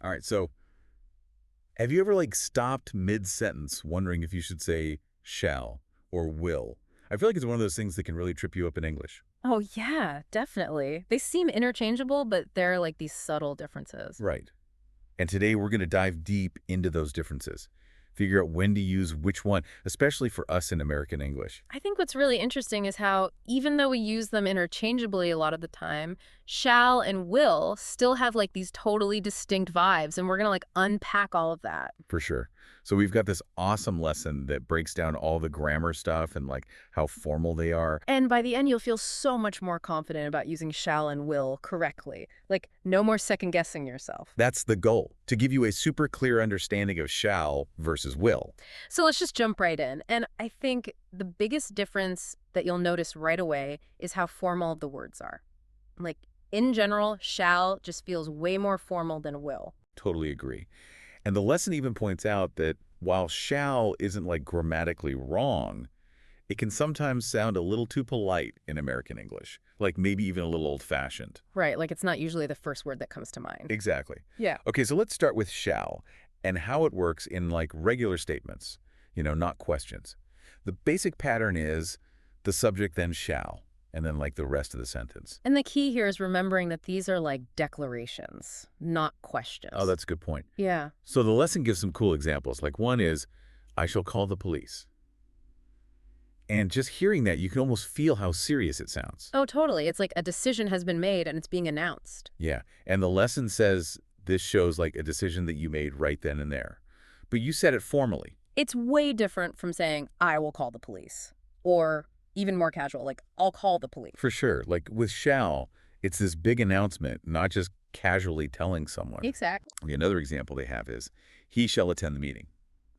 All right, so have you ever stopped mid-sentence wondering if you should say shall or will? I feel like it's one of those things that can really trip you up in English. Oh, yeah, definitely. They seem interchangeable, but there are like these subtle differences. Right. And today we're going to dive deep into those differences. Figure out when to use which one, especially for us in American English. I think what's really interesting is how, even though we use them interchangeably a lot of the time, shall and will still have like these totally distinct vibes. And we're going to like unpack all of that. For sure. So we've got this awesome lesson that breaks down all the grammar stuff and how formal they are. And by the end, you'll feel so much more confident about using shall and will correctly. Like, no more second guessing yourself. That's the goal, to give you a super clear understanding of shall versus will. So let's just jump right in. And I think the biggest difference that you'll notice right away is how formal the words are. Like, in general, shall just feels way more formal than will. Totally agree. And the lesson even points out that while shall isn't grammatically wrong, it can sometimes sound a little too polite in American English, like maybe even a little old-fashioned. Right, like it's not usually the first word that comes to mind. Exactly. Yeah. Okay, so let's start with shall and how it works in regular statements, not questions. The basic pattern is the subject then shall, and then the rest of the sentence. And the key here is remembering that these are like declarations, not questions. Oh, that's a good point. Yeah. So the lesson gives some cool examples. One is, I shall call the police. And just hearing that, you can almost feel how serious it sounds. Oh, totally. It's like a decision has been made and it's being announced. Yeah, and the lesson says this shows a decision that you made right then and there. But you said it formally. It's way different from saying, I will call the police. Or even more casual, like, I'll call the police. For sure. With shall, it's this big announcement, not just casually telling someone. Exactly. Another example they have is, he shall attend the meeting.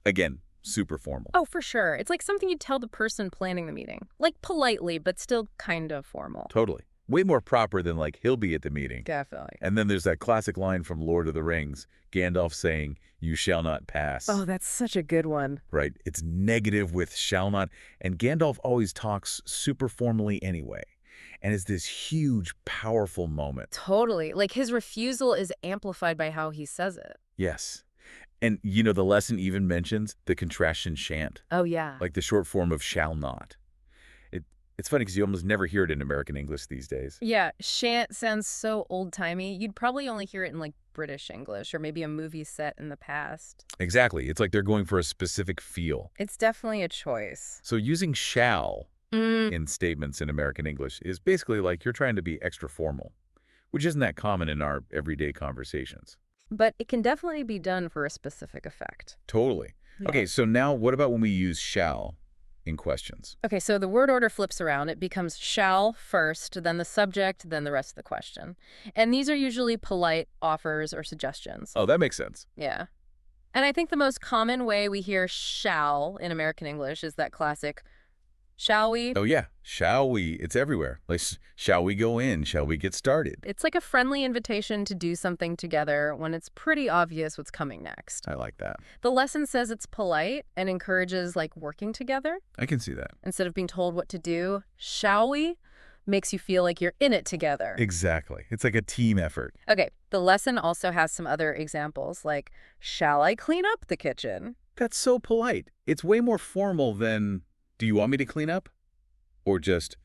Again, super formal. Oh, for sure. It's like something you'd tell the person planning the meeting. Like politely, but still kind of formal. Totally. Way more proper than he'll be at the meeting. Definitely. And then there's that classic line from Lord of the Rings, Gandalf saying, you shall not pass. Oh, that's such a good one. Right? It's negative with shall not. And Gandalf always talks super formally anyway. And it's this huge, powerful moment. Totally. Like his refusal is amplified by how he says it. Yes. And, the lesson even mentions the contraction shan't, Oh, yeah. like the short form of shall not. It's funny because you almost never hear it in American English these days. Yeah, shan't sounds so old-timey. You'd probably only hear it in like British English or maybe a movie set in the past. Exactly. It's like they're going for a specific feel. It's definitely a choice. So using shall Mm. in statements in American English is basically like you're trying to be extra formal, which isn't that common in our everyday conversations. But it can definitely be done for a specific effect. Totally. Yeah. Okay, so now what about when we use shall in questions? Okay, so the word order flips around. It becomes shall first, then the subject, then the rest of the question. And these are usually polite offers or suggestions. Oh, that makes sense. Yeah. And I think the most common way we hear shall in American English is that classic, shall we? Oh, yeah. Shall we? It's everywhere. Shall we go in? Shall we get started? It's like a friendly invitation to do something together when it's pretty obvious what's coming next. I like that. The lesson says it's polite and encourages like working together. I can see that. Instead of being told what to do, shall we? Makes you feel like you're in it together. Exactly. It's like a team effort. Okay, the lesson also has some other examples like, shall I clean up the kitchen? That's so polite. It's way more formal than, do you want me to clean up? Or just,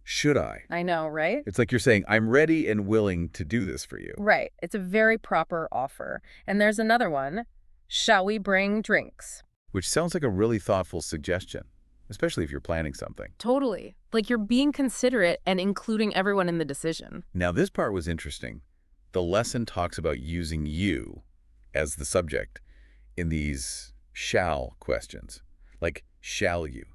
should I? I know, right? It's like you're saying, I'm ready and willing to do this for you. Right. It's a very proper offer. And there's another one. Shall we bring drinks? Which sounds like a really thoughtful suggestion, especially if you're planning something. Totally. Like you're being considerate and including everyone in the decision. Now, this part was interesting. The lesson talks about using you as the subject in these shall questions, like shall you.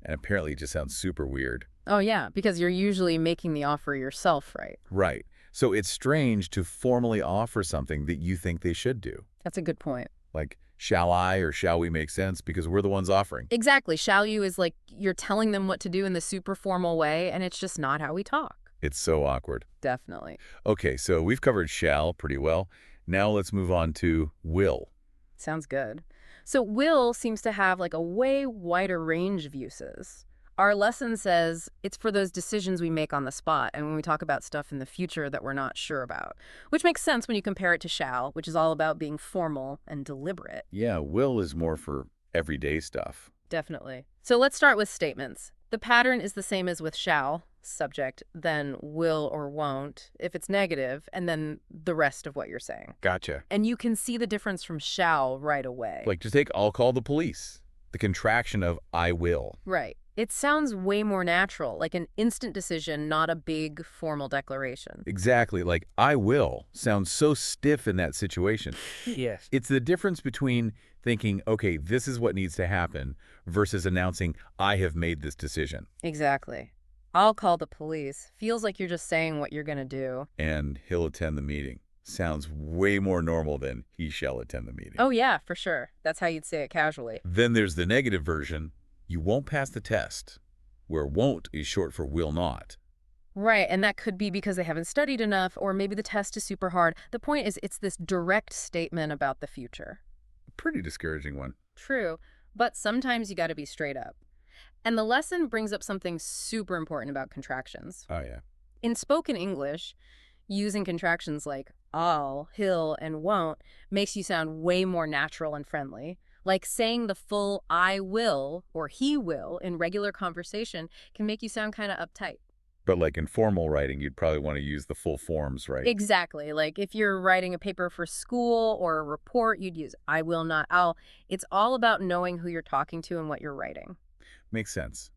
And apparently it just sounds super weird. Oh, yeah, because you're usually making the offer yourself, right? Right. So it's strange to formally offer something that you think they should do. That's a good point. Like, shall I or shall we make sense because we're the ones offering. Exactly. Shall you is like you're telling them what to do in the super formal way, and it's just not how we talk. It's so awkward. Definitely. Okay, so we've covered shall pretty well. Now let's move on to will. Sounds good. So will seems to have like a way wider range of uses. Our lesson says it's for those decisions we make on the spot and when we talk about stuff in the future that we're not sure about, which makes sense when you compare it to shall, which is all about being formal and deliberate. Yeah, will is more for everyday stuff. Definitely. So let's start with statements. The pattern is the same as with shall, subject, then will or won't, if it's negative, and then the rest of what you're saying. Gotcha. And you can see the difference from shall right away. Like, just take I'll call the police. The contraction of I will. Right. It sounds way more natural, like an instant decision, not a big formal declaration. Exactly. Like, I will sounds so stiff in that situation. Yes. It's the difference between thinking, okay, this is what needs to happen, versus announcing, I have made this decision. Exactly. I'll call the police. Feels like you're just saying what you're going to do. And he'll attend the meeting. Sounds way more normal than he shall attend the meeting. Oh, yeah, for sure. That's how you'd say it casually. Then there's the negative version. You won't pass the test, where won't is short for will not. Right, and that could be because they haven't studied enough, or maybe the test is super hard. The point is, it's this direct statement about the future. Pretty discouraging one. True, but sometimes you got to be straight up. And the lesson brings up something super important about contractions. Oh, yeah. In spoken English, using contractions like I'll, he'll, and won't makes you sound way more natural and friendly. Like saying the full I will or he will in regular conversation can make you sound kind of uptight. But like in formal writing, you'd probably want to use the full forms, right? Exactly. Like if you're writing a paper for school or a report, you'd use I will, not I'll. It's all about knowing who you're talking to and what you're writing. Makes sense.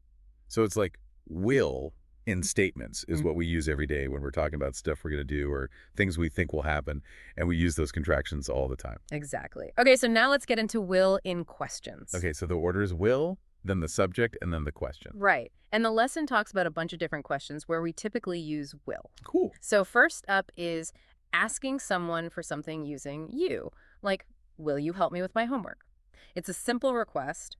So it's like will in statements is what we use every day when we're talking about stuff we're going to do or things we think will happen, and we use those contractions all the time. Exactly. Okay, so now let's get into will in questions. Okay, so the order is will, then the subject, and then the question. Right. And the lesson talks about a bunch of different questions where we typically use will. Cool. So first up is asking someone for something using you, like, will you help me with my homework? It's a simple request,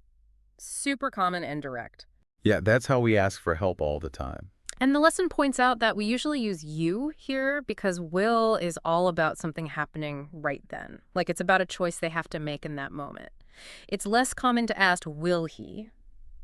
super common and direct. Yeah, that's how we ask for help all the time. And the lesson points out that we usually use you here because will is all about something happening right then. Like it's about a choice they have to make in that moment. It's less common to ask will he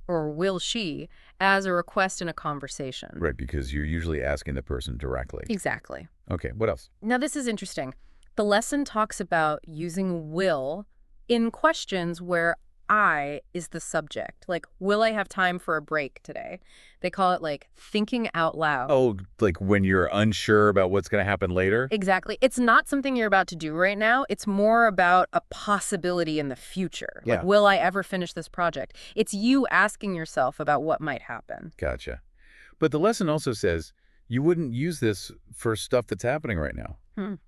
or will she as a request in a conversation. Right, because you're usually asking the person directly. Exactly. Okay, what else? Now this is interesting. The lesson talks about using will in questions where I is the subject. Like, will I have time for a break today? They call it like thinking out loud. Oh, like when you're unsure about what's going to happen later? Exactly. It's not something you're about to do right now. It's more about a possibility in the future. Yeah. Like, will I ever finish this project? It's you asking yourself about what might happen. Gotcha. But the lesson also says you wouldn't use this for stuff that's happening right now.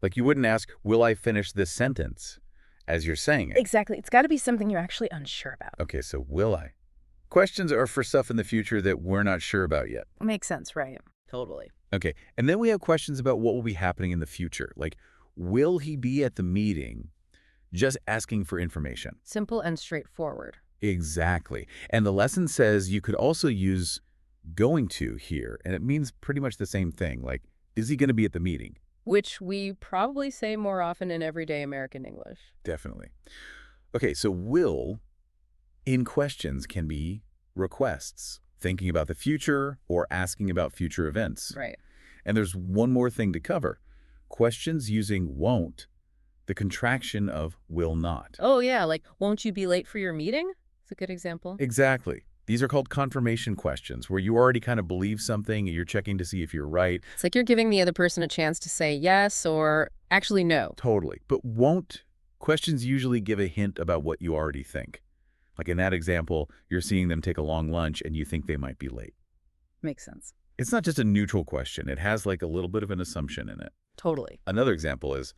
Like you wouldn't ask, will I finish this sentence as you're saying it? Exactly. It's got to be something you're actually unsure about. Okay, so will I? Questions are for stuff in the future that we're not sure about yet. Makes sense, right? Totally. Okay, and then we have questions about what will be happening in the future. Like, will he be at the meeting? Just asking for information. Simple and straightforward. Exactly. And the lesson says you could also use going to here, and it means pretty much the same thing. Like, is he going to be at the meeting? Which we probably say more often in everyday American English. Definitely. Okay, so will in questions can be requests, thinking about the future or asking about future events. Right. And there's one more thing to cover. Questions using won't, the contraction of will not. Oh, yeah, like, won't you be late for your meeting? It's a good example. Exactly. These are called confirmation questions, where you already kind of believe something and you're checking to see if you're right. It's like you're giving the other person a chance to say yes or actually no. Totally. But won't, questions usually give a hint about what you already think. Like in that example, you're seeing them take a long lunch and you think they might be late. Makes sense. It's not just a neutral question. It has like a little bit of an assumption in it. Totally. Another example is,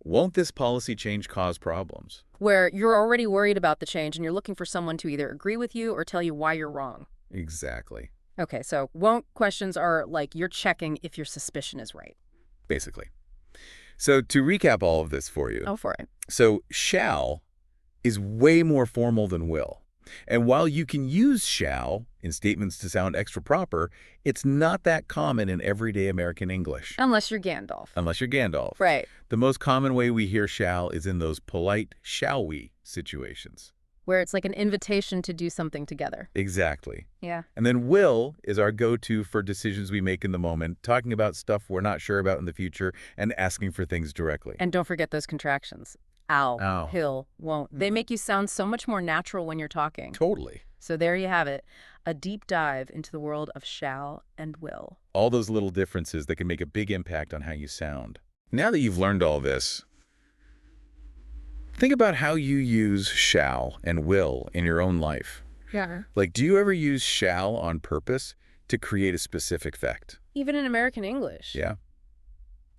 won't this policy change cause problems? Where you're already worried about the change and you're looking for someone to either agree with you or tell you why you're wrong. Exactly. Okay, so won't questions are like you're checking if your suspicion is right. Basically. So to recap all of this for you. Oh, for it. So shall is way more formal than will. And while you can use shall in statements to sound extra proper, it's not that common in everyday American English. Unless you're Gandalf. Unless you're Gandalf. Right. The most common way we hear shall is in those polite shall we situations. where it's like an invitation to do something together. Exactly. Yeah. And then will is our go-to for decisions we make in the moment, talking about stuff we're not sure about in the future and asking for things directly. And don't forget those contractions. Ow, Ow. hill, won't. They make you sound so much more natural when you're talking. Totally. So there you have it, a deep dive into the world of shall and will. All those little differences that can make a big impact on how you sound. Now that you've learned all this, think about how you use shall and will in your own life. Yeah. Like, do you ever use shall on purpose to create a specific effect? Even in American English. Yeah.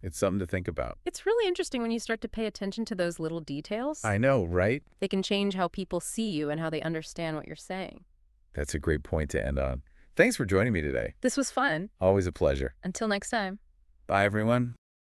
It's something to think about. It's really interesting when you start to pay attention to those little details. I know, right? They can change how people see you and how they understand what you're saying. That's a great point to end on. Thanks for joining me today. This was fun. Always a pleasure. Until next time. Bye, everyone.